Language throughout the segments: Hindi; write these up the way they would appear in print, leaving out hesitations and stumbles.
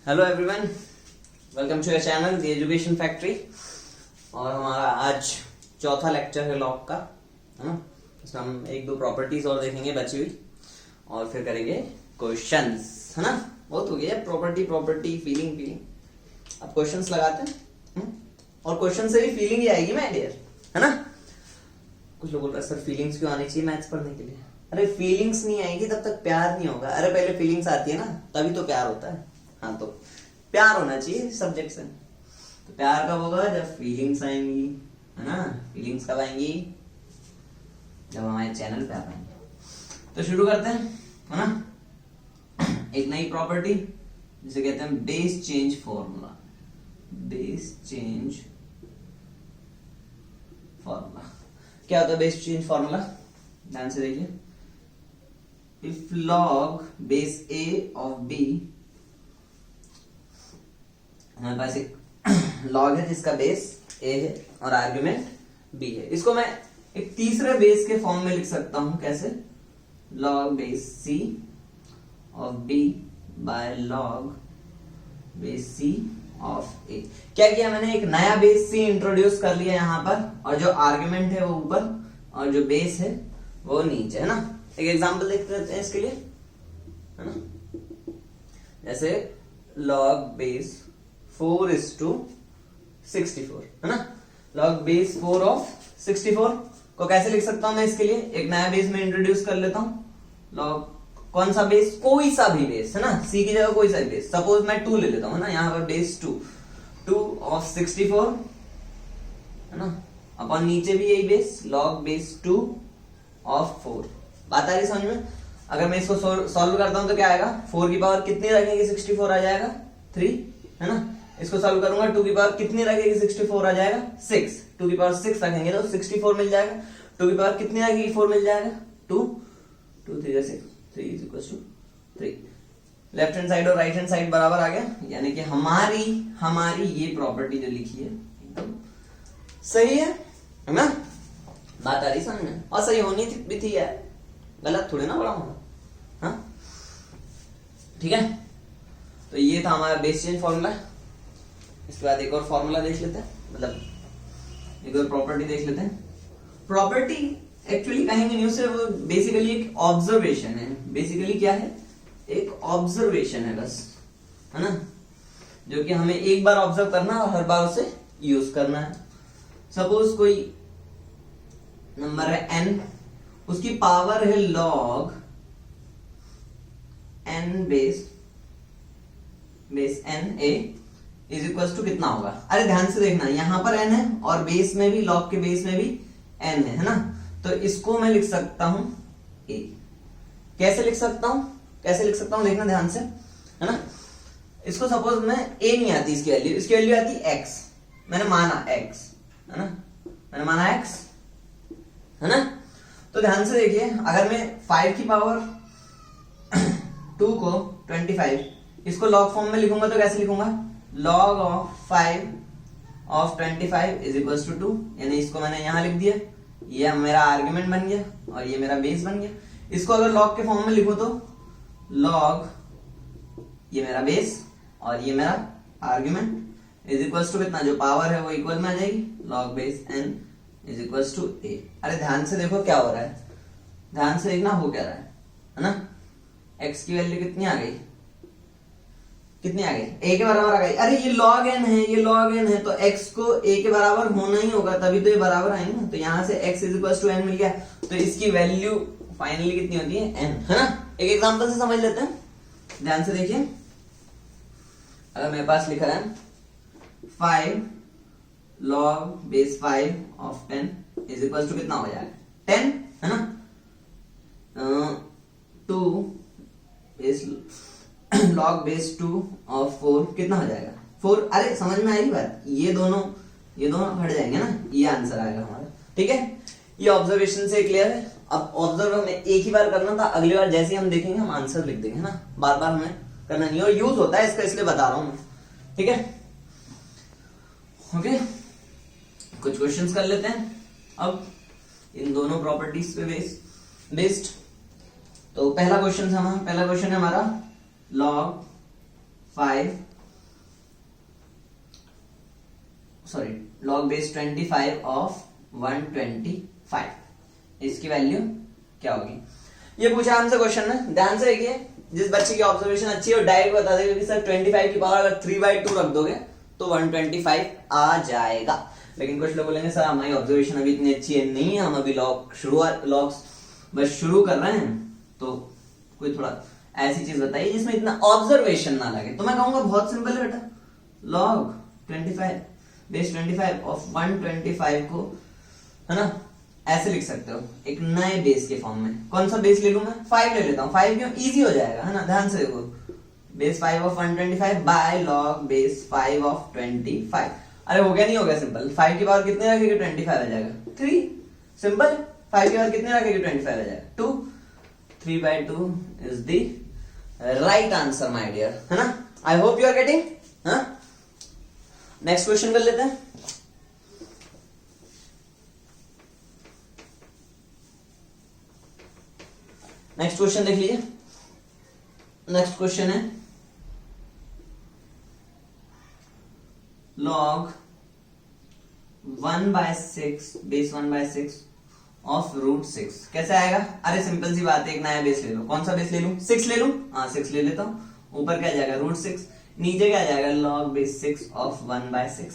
Hello everyone, welcome to your channel the education factory. और हमारा आज चौथा लेक्चर है लॉग का, है ना। इसमें हम एक दो प्रॉपर्टीज और देखेंगे बची हुई, और फिर करेंगे क्वेश्चंस, है ना। बहुत हो गया प्रॉपर्टी फीलिंग। अब क्वेश्चंस लगाते हैं, और क्वेश्चन से भी फीलिंग ही आएगी माय डियर, है ना। कुछ लोग बोल रहे हैं सर फीलिंग्स क्यों आनी चाहिए मैथ्स पढ़ने के लिए। अरे फीलिंग्स नहीं आएगी तब तक प्यार नहीं होगा। अरे पहले फीलिंग्स आती है ना, तभी तो प्यार होता है। हाँ, तो प्यार होना चाहिए सब्जेक्ट से। तो प्यार कब होगा? जब फीलिंग्स आएंगी, है ना। फीलिंग्स कब आएंगी? जब हमारे चैनल पे आ पाएंगे। तो शुरू करते हैं, है ना। एक नई प्रॉपर्टी जिसे कहते हैं base change formula. Base change formula क्या होता है? बेस चेंज फॉर्मूला ध्यान से देखिए। If log base a of b, हमारे पास एक log है जिसका बेस a है और आर्ग्यूमेंट b है। इसको मैं एक तीसरे बेस के फॉर्म में लिख सकता हूं। कैसे? log base c of b by log base c of a। क्या किया मैंने? एक नया बेस c इंट्रोड्यूस कर लिया यहां पर, और जो आर्ग्यूमेंट है वो ऊपर और जो बेस है वो नीचे, है ना। एक एग्जांपल देखते रहते हैं इसके लिए, है ना। जैसे log बेस 4:64, है ना। log बेस 4 ऑफ 64 को कैसे लिख सकता हूं मैं? इसके लिए एक नया बेस में इंट्रोड्यूस कर लेता हूं। log कौन सा बेस? कोई सा भी बेस, है ना। c की जगह कोई सा भी बेस। सपोज मैं 2 ले लेता हूं, है ना। यहां पर बेस 2 ऑफ 64, है ना। अपन नीचे भी यही बेस log बेस 2 ऑफ 4। बात आ रही समझ में? अगर मैं इसको सॉल्व करता हूं तो क्या आएगा? 4 की पावर कितनी रखेंगे? 64 आ जाएगा 3, है ना। इसको सॉल्व करूंगा 2 की पावर कितनी रखेगी? 64 आ जाएगा 6। 2 की पावर 6 रखेंगे तो 64 मिल जाएगा। 2 की पावर कितनी रखेगी? 4 मिल जाएगा 2 2 3 6 3 is equal to 3। Left hand side और राइट हैंड साइड बराबर आ गया, यानी कि हमारी ये प्रॉपर्टी जो लिखी है एकदम सही है ना। बात आ रही समझ में? और सही होनी भी थी यार, गलत थोड़ी ना बड़ा होगा। हाँ ठीक है। तो ये था हमारा बेस चेंज फॉर्मूला। इसके बाद एक और फॉर्मूला देख लेते हैं, मतलब एक और प्रॉपर्टी देख लेते हैं। प्रॉपर्टी एक्चुअली कहेंगे न्यूज से, वो बेसिकली एक ऑब्जर्वेशन है। बेसिकली क्या है? एक ऑब्जर्वेशन है बस, है ना, जो कि हमें एक बार ऑब्जर्व करना है और हर बार उसे यूज करना है। सपोज कोई नंबर है n, उसकी पावर है log n base n a is equal to कितना होगा? अरे ध्यान से देखना, यहां पर n है और बेस में भी, log के बेस में भी n है ना। तो इसको मैं लिख सकता हूं a। कैसे लिख सकता हूं? देखना ध्यान से, है ना। इसको सपोज मैं a नहीं आती इसकी वैल्यू आती x। मैंने माना x, है ना। है ना। तो ध्यान से देखिए, अगर मैं 5 की पावर 2 को 25 इसको लॉग फॉर्म में लिखूंगा तो कैसे लिखूंगा? log of 5 of 25 is equal to 2, यानी इसको मैंने यहां लिख दिया। ये मेरा आर्ग्यूमेंट बन गया और ये मेरा बेस बन गया। इसको अगर लॉग के फॉर्म में लिखूं तो log ये मेरा बेस और ये मेरा आर्ग्यूमेंट इज इक्वल टू कितना? जो पावर है वो इक्वल में आ जाएगी, log base n is equal to a। अरे ध्यान से देखो क्या हो रहा है, ध्यान से देखना हो क्या रहा है ना। x की वैल्यू कितनी आ गई? a के बराबर आ गई। अरे ये log n है तो x को a के बराबर होना ही होगा, तभी तो ये बराबर आएंगे ना। तो यहां से x is equal to n मिल गया, तो इसकी वैल्यू फाइनली कितनी होती है? n, है ना। एक एग्जांपल से समझ लेते हैं, ध्यान से देखिए। अगर मेरे पास लिखा है 5 log base 5 of 10 is equal to कितना हो जाएगा? 10, है ना। 2 इज log बेस 2 ऑफ 4 कितना हो जाएगा? 4। अरे समझ में आई बात? ये दोनों हट जाएंगे ना, ये आंसर आएगा हमारा। ठीक है, ये ऑब्जर्वेशन से क्लियर है। अब ऑब्जर्व हमें एक ही बार करना था, अगली बार जैसे हम देखेंगे हम आंसर लिख देंगे, है ना। बार बार हमें करना नहीं, और यूज होता है इसका, इसलिए बता रहा हूं मैं। ठीक है, ओके। कुछ क्वेश्चंस कर लेते हैं अब इन दोनों प्रॉपर्टीज पे बेस्ड। तो पहला क्वेश्चन है हमारा log 5 sorry log base 25 of 125, इसकी वैल्यू क्या होगी? ये पूछा हमसे क्वेश्चन में, ध्यान से देखिए। जिस बच्चे की ऑब्जर्वेशन अच्छी है वो डायरेक्ट बता देगा कि सर 25 की पावर अगर 3/2 रख दोगे तो 125 आ जाएगा। लेकिन कुछ लोग बोलेंगे सर हमारी ऑब्जर्वेशन अभी इतनी अच्छी है नहीं है, हम अभी लॉग्स बस शुरू कर रहे हैं, तो कोई थोड़ा ऐसी चीज बताइए जिसमें इतना ऑब्जर्वेशन ना लगे। तो मैं कहूंगा बहुत सिंपल है बेटा, log 25 बेस 25 ऑफ 125 को, है ना, ऐसे लिख सकते हो एक नए बेस के फॉर्म में। कौन सा बेस ले लूं मैं? 5 ले लेता हूं। 5 क्यों? इजी हो जाएगा, है ना। ध्यान से देखो, base 5 of 125 by log base 5 of 25। अरे हो गया नहीं हो गया? सिंपल। 5 की पावर कितने रखेगी? 25 आ जाएगा। 3 सिंपल। 5 की पावर कितने रखेगी? 25 आ जाएगा। 2 3/2 is the right answer my dear, है ना। I hope you are getting. हाँ, नेक्स्ट क्वेश्चन कर लेते हैं। नेक्स्ट क्वेश्चन देख लीजिए। नेक्स्ट क्वेश्चन है log 1/6 बेस 1/6 ऑफ √6 कैसे आएगा? अरे सिंपल सी बात है, एक नया बेस ले लो। कौन सा बेस ले लूं? 6 ले लूं? हाँ 6 ले लेता हूं। ऊपर क्या जाएगा? √6, नीचे क्या जाएगा? log बेस 6 ऑफ 1/6,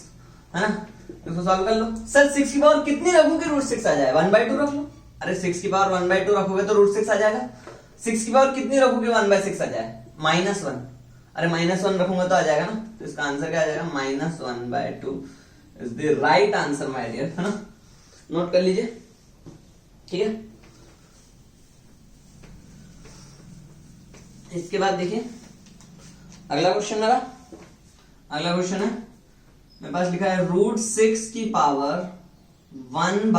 है ना। इसको सॉल्व कर लो। सर 6 की पावर कितनी रखूं कि √6 आ जाए? 1/2 रख लो। अरे 6 की पावर 1/2 रखोगे तो √6 आ जाएगा। 6 की पावर कितनी रखोगे 1/6 आ जाए? -1। अरे -1 रखूंगा तो आ जाएगा ना। तो इसका आंसर क्या आ जाएगा? -1/2 is the right answer my dear, है ना। नोट कर लीजिए, ठीक है। इसके बाद देखिए अगला क्वेश्चन मेरा। अगला क्वेश्चन है मेरे पास लिखा है √6 की power 1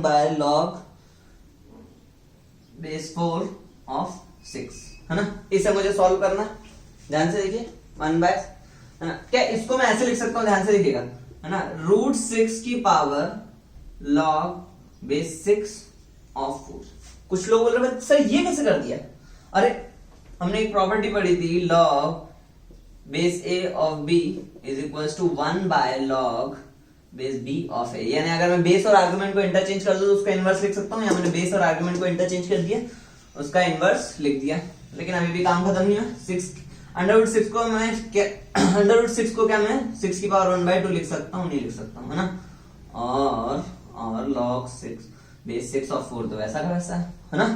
by log base 4 of 6, है ना। इसे मुझे सॉल्व करना, ध्यान से देखिए। 1 बाय, है ना। क्या इसको मैं ऐसे लिख सकता हूं? ध्यान से देखिएगा, है ना। √6 की पावर log बेस 6 ऑफ 4। कुछ लोग बोल रहे सर ये कैसे कर दिया? अरे हमने एक प्रॉपर्टी पढ़ी थी, log base a of b is equal to 1 by log base b of a। यानी अगर मैं बेस और आर्गुमेंट को इंटरचेंज कर दूं तो उसका इनवर्स लिख सकता हूं। या मैंने बेस और आर्गुमेंट को इंटरचेंज कर दिया, उसका इनवर्स लिख दिया। लेकिन अभी भी काम खत्म नहीं हुआ। √6 को मैं √6 को क्या मैं 6 की पावर 1/2 लिख सकता हूँ? नहीं लिख सकता हूँ, है ना। और log 6 बेस 6 ऑफ 4 तो वैसा का वैसा है ना।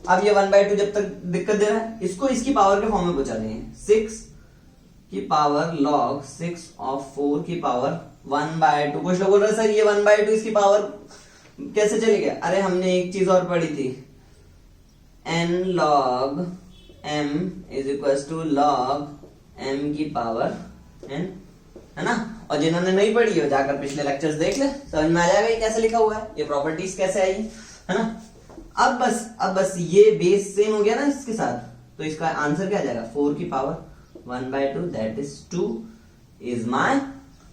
अब ये 1/2 जब तक दिक्कत दे रहा है, इसको इसकी पावर के फॉर्म में पहुंचा देंगे। 6 की पावर log 6 ऑफ 4 की पावर 1/2। कुछ लोग बोल रहे सर ये 1/2 इसकी पावर कैसे चली गया? अरे हमने एक चीज और पढ़ी थी, n log m is equal to log m की पावर n, है ना। और जिन्होंने नहीं पढ़ी हो जाकर पिछले लेक्चर्स देख ले, समझ में आ जाएगा ये कैसे लिखा हुआ है, ये प्रॉपर्टीज कैसे आई, है ना। अब बस ये बेस सेम हो गया ना इसके साथ, तो इसका आंसर क्या आ जाएगा? 4 की power 1/2 that is 2 is my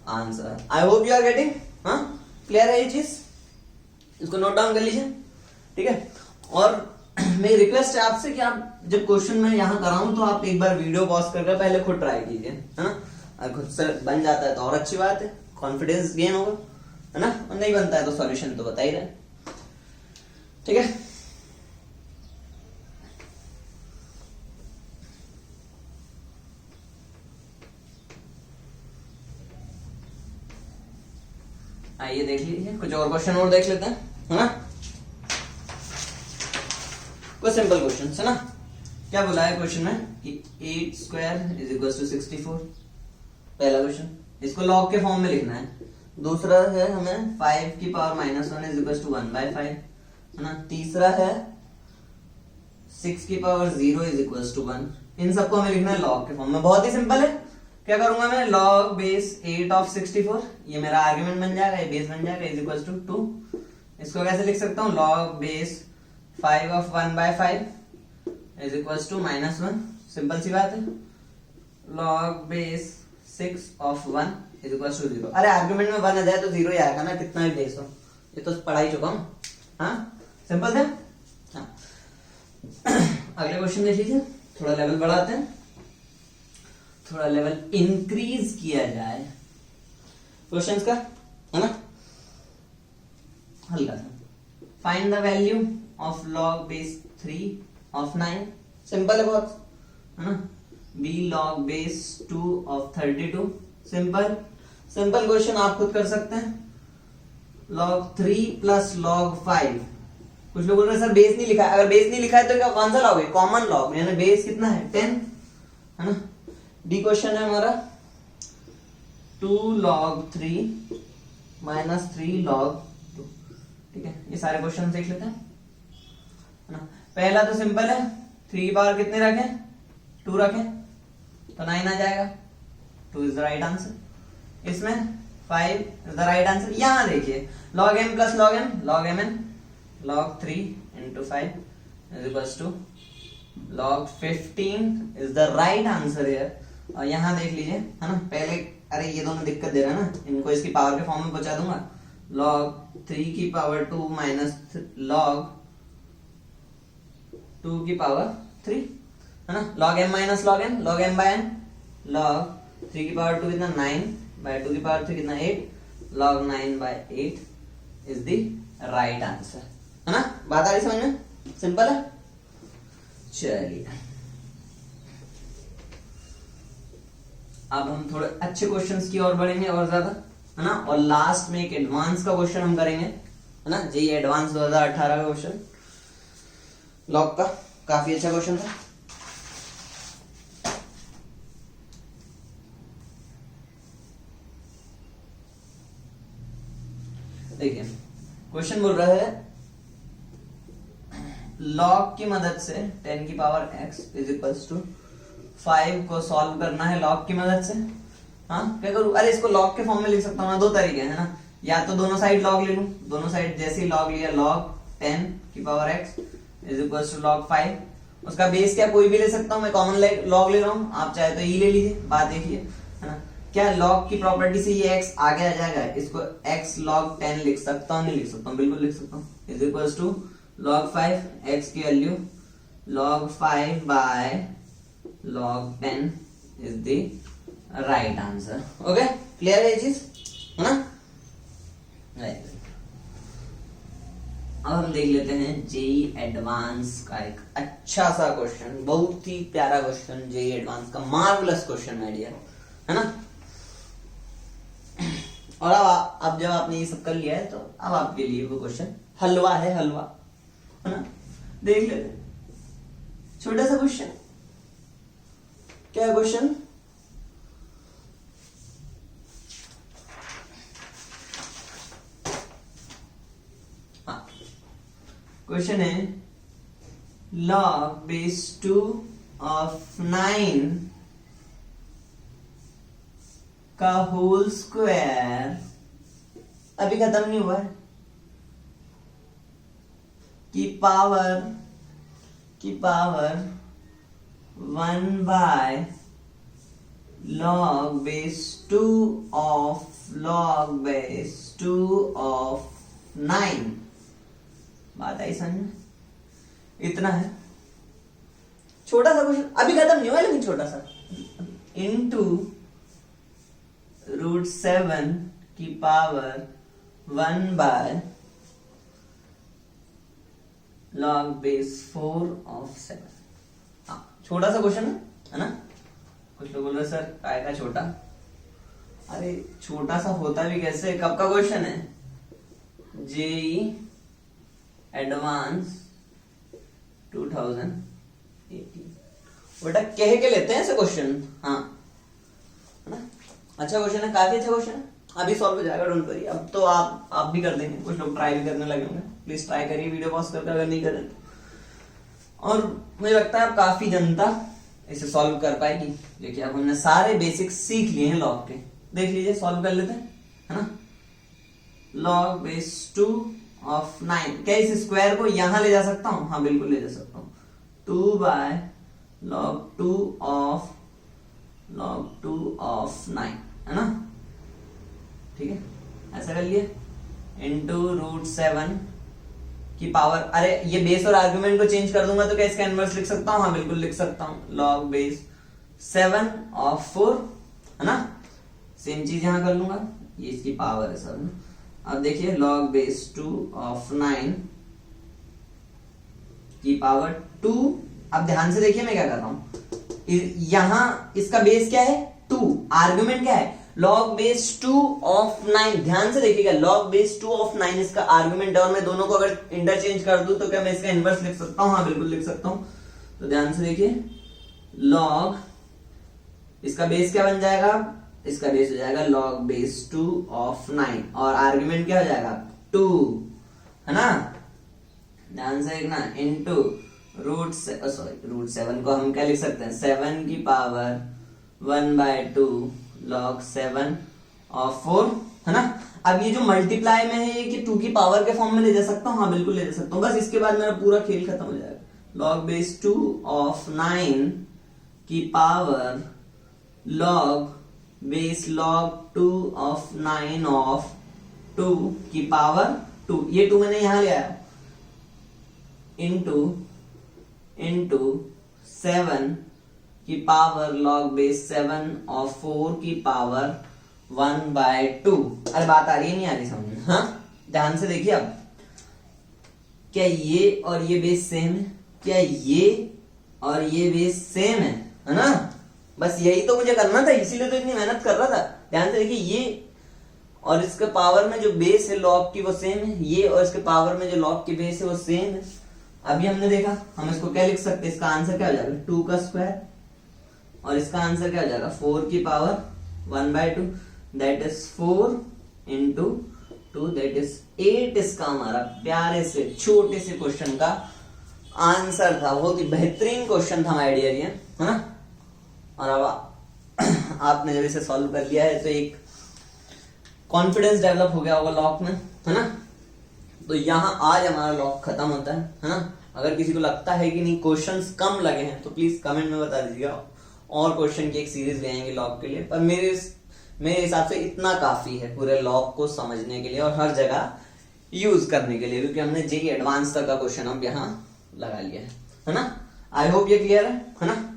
answer. I hope you are getting. हाँ, क्लियर है ये चीज? इसको नोट डाउन कर लीजिए, ठीक है। और मेरी रिक्वेस्ट है आपसे कि आप जब क्वेश्चन में यहां कराऊं तो आप एक बार वीडियो पॉज करके पहले खुद ट्राई कीजिए, है ना। अगर खुद से बन जाता है तो और अच्छी बात है, कॉन्फिडेंस गेन होगा, है ना। और नहीं बनता है तो सॉल्यूशन तो बता ही रहे, ठीक है। आइए देख लीजिए, कुछ और क्वेश्चन और देख लेते हैं, है ना। कुछ सिंपल क्वेश्चन है ना। क्या बोला है क्वेश्चन में कि 8² इज इक्वल टू 64। पहला क्वेश्चन, इसको लॉग के फॉर्म में लिखना है। दूसरा है हमें 5 की पावर -1 इज इक्वल टू 1/5, है ना। तीसरा है 6 की पावर 0 इज इक्वल टू 1। इन सबको हमें लिखना है लॉग के फॉर्म में। बहुत ही सिंपल है। क्या करूंगा मैं? log बेस 8 ऑफ 64, ये मेरा आर्ग्यूमेंट बन जाएगा, ये बेस बन जाएगा, इज इक्वल टू 2। इसको कैसे लिख सकता हूँ? log base 5 of 1/5 is equal to -1। Simple सी बात है। log base 6 of 1 is equal to 0। अरे आर्ग्यूमेंट में 1 आ जाए तो 0 ही आएगा ना, कितना भी बेस हो। ये तो पढ़ा ही चुका हूं। हाँ, सिंपल है। हाँ। अगले क्वेश्चन देख लीजिए, थोड़ा लेवल बढ़ाते हैं, थोड़ा लेवल इंक्रीज किया जाए क्वेश्चंस का, है ना, हल्का सा। Find the value of log base 3 of 9, simple है बहुत, है ना। B log base 2 of 32, simple simple question, आप खुद कर सकते हैं। लॉग 3 प्लस लॉग 5, कुछ लोग बोल रहे हैं सर बेस नहीं लिखा है, अगर बेस नहीं लिखा है तो क्या कौन सा लॉग है, कॉमन लॉग, यानी बेस कितना है 10, है ना। डी क्वेश्चन है हमारा 2 log 3 माइनस 3 log 2, ठीक है। ये सारे क्वेश्चन देख लेते हैं, है ना। पहला तो सिंपल है, 3 की पावर कितने रखें, 2 रखें तो 9 आ जाएगा, 2 इज द राइट आंसर। इसमें 5 इज द राइट आंसर। यहां देखिए log m plus log m, log mn, log 3 into 5 is equals to log 15 is the right answer here। और यहां देख लीजिए, है ना, पहले अरे ये दोनों दिक्कत दे रहे हैं ना, इनको इसकी पावर के फॉर्म में पहुंचा दूंगा। log 3 की पावर 2 माइनस log 2 की पावर 3, है ना। log m minus log n, log m by n, log 3 की पावर 2 कितना 9 by 2 की पावर 3 कितना 8, log 9 by 8 is the right answer, है ना। बात आ रही समझ में, सिंपल है। चलिए अब हम थोड़े अच्छे क्वेश्चंस की ओर बढ़ेंगे और ज्यादा, है ना। और लास्ट में एक एडवांस का क्वेश्चन हम करेंगे, है ना। जेईई एडवांस 2018 का क्वेश्चन लॉग का, काफी अच्छा क्वेश्चन था। देखिए क्वेश्चन बोल रहा है लॉग की मदद से 10 की power x is equals to 5 को सॉल्व करना है लॉग की मदद से। हाँ क्या करूं, अरे इसको लॉग के फॉर्म में लिख सकता हूँ, दो तरीके हैं, है ना। या तो दोनों साइड लॉग ले लूं, दोनों साइड जैसे ही लॉग लिया, लॉग 10 की power x is equals to log 5, उसका बेस क्या कोई भी ले सकता हूँ, मैं कॉमन लॉग ले रहा हूँ, आप चाहे तो ई ले लीजिए। बात देखिए, है ना, क्या लॉग की प्रॉपर्टी से ये x आगे आ जाएगा, इसको x log 10 लिख सकता हूँ, नहीं लिख सकता हूँ, बिल्कुल लिख सकता हूँ, is equals to log 5, x की value log 5 by log 10 is the right answer. Okay, clear है ये चीज, है ना। राइट, अब हम देख लेते हैं जेईई एडवांस का एक अच्छा सा क्वेश्चन, बहुत ही प्यारा क्वेश्चन, जेईई एडवांस का मार्वलस क्वेश्चन है डियर, है ना। और अब जब आपने ये सब कर लिया है तो अब आपके लिए वो क्वेश्चन हलवा है, हलवा, है ना। देख लेते हैं, छोटा सा क्वेश्चन, क्या है क्वेश्चन, क्वेश्चन है log बेस 2 ऑफ 9 का होल स्क्वायर, अभी खत्म नहीं हुआ है, की power 1 by log base 2 of log base 2 of 9। बात आई समझ में, इतना है, छोटा सा क्वेश्चन, अभी खत्म नहीं हुआ लेकिन छोटा सा, इनटू √7 की power 1 by log base 4 of 7। हाँ छोटा सा क्वेश्चन है ना। कुछ लोग बोल रहे सर काय का छोटा, अरे छोटा सा होता भी कैसे, कब का क्वेश्चन है, जेईई एडवांस 2018, बेटा कह के लेते हैं ऐसे क्वेश्चन, हाँ है ना। अच्छा क्वेश्चन है, काफी अच्छा क्वेश्चन है, अभी सॉल्व हो जाएगा, डोंट वरी। अब तो आप भी कर देंगे, कुछ लोग ट्राई भी करने लगे होंगे, प्लीज ट्राई करिए वीडियो पॉज करके अगर नहीं करें तो। और मुझे लगता है अब काफी जनता इसे सॉल्व कर पाएगी, देखिए अब हमने सारे बेसिक्स सीख लिए हैं लॉग के, देख लीजिए सॉल्व कर लेते हैं, है ना। log बेस 2 ऑफ 9, क्या इस स्क्वायर को यहां ले जा सकता हूं, हाँ बिल्कुल ले जा सकता हूं, 2 बाय log 2 ऑफ 9, है ना, ठीक है, ऐसा कर लिए, इंटू √7 की पावर, अरे ये बेस और आर्गुमेंट को चेंज कर दूंगा तो क्या इसका इनवर्स लिख सकता हूँ, हाँ बिल्कुल लिख सकता हूँ, log बेस 7 ऑफ 4, है ना। सेम चीज यहां कर लूंगा, ये इसकी पावर है सब। अब देखिए log बेस 2 ऑफ 9 की पावर 2। अब ध्यान से देखिए मैं क्या कर रहा हूं, यहां इसका बेस क्या है 2, आर्गुमेंट क्या है log बेस 2 ऑफ 9। ध्यान से देखिएगा, log बेस 2 ऑफ 9 इसका आर्गुमेंट है, और मैं दोनों को अगर इंटरचेंज कर दूं तो क्या मैं इसका इनवर्स लिख सकता हूं? हाँ बिल्कुल लिख सकता हूं। तो ध्यान से देखिए, log इसका बेस क्या बन जाएगा, इसका बेस हो जाएगा log बेस 2 ऑफ 9, और आर्गुमेंट क्या हो जाएगा 2, है ना। ध्यान से देखना, इनटू रूट 7 को हम क्या लिख सकते हैं, 7 की पावर 1/2 log 7 ऑफ 4, है ना। अब ये जो मल्टीप्लाई में है ये कि 2 की पावर के फॉर्म में ले जा सकता हूँ? हाँ बिल्कुल ले जा सकता हूँ। बस इसके बाद मेरा पूरा खेल खत्म हो जाएगा। log बेस 2 ऑफ 9 की power log base log 2 of 9 of 2 की पावर 2, ये 2 मैंने यहां ले आया, इंटू 7 की पावर log बेस 7 ऑफ 4 की पावर 1/2। अरे बात आ रही है नहीं आ रही समझ में? हाँ ध्यान से देखिए, अब क्या ये और ये बेस सेम है? क्या ये और ये बेस सेम है ना। बस यही तो मुझे करना था, इसीलिए तो इतनी मेहनत कर रहा था। ध्यान से देखिए, ये और इसके पावर में जो बेस है log की वो सेम है, ये और इसके पावर में जो log की बेस है वो सेम है। अभी हमने देखा, हम इसको क्या लिख सकते हैं, इसका आंसर क्या हो जाएगा 2 का स्क्वायर, और इसका आंसर क्या हो जाएगा 4 की power 1/2, that is 4 into 2, that is 8। इसका हमारा प्यारे से छोटे से क्वेश्चन का आंसर था। बहुत ही बेहतरीन क्वेश्चन था माय डियर, ये है ना। और अब आपने जब इसे सॉल्व कर लिया है तो एक कॉन्फिडेंस डेवलप हो गया होगा लॉक में, है ना। तो यहाँ आज हमारा लॉक खत्म होता है ना। अगर किसी को लगता है कि नहीं क्वेश्चंस कम लगे हैं तो प्लीज कमेंट में बता दीजिएगा, और क्वेश्चन की एक सीरीज ले आएंगे लॉक के लिए। पर मेरे हिसाब से इतना काफी है पूरे लॉक को समझने के लिए और हर जगह यूज करने के लिए, क्योंकि हमने जेई एडवांस तक का क्वेश्चन अब यहाँ लगा लिया है ना। आई होप ये क्लियर है ना।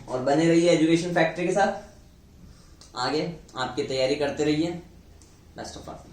और बने रहिए एजुकेशन फैक्ट्री के साथ, आगे आपकी तैयारी करते रहिए। Best of luck.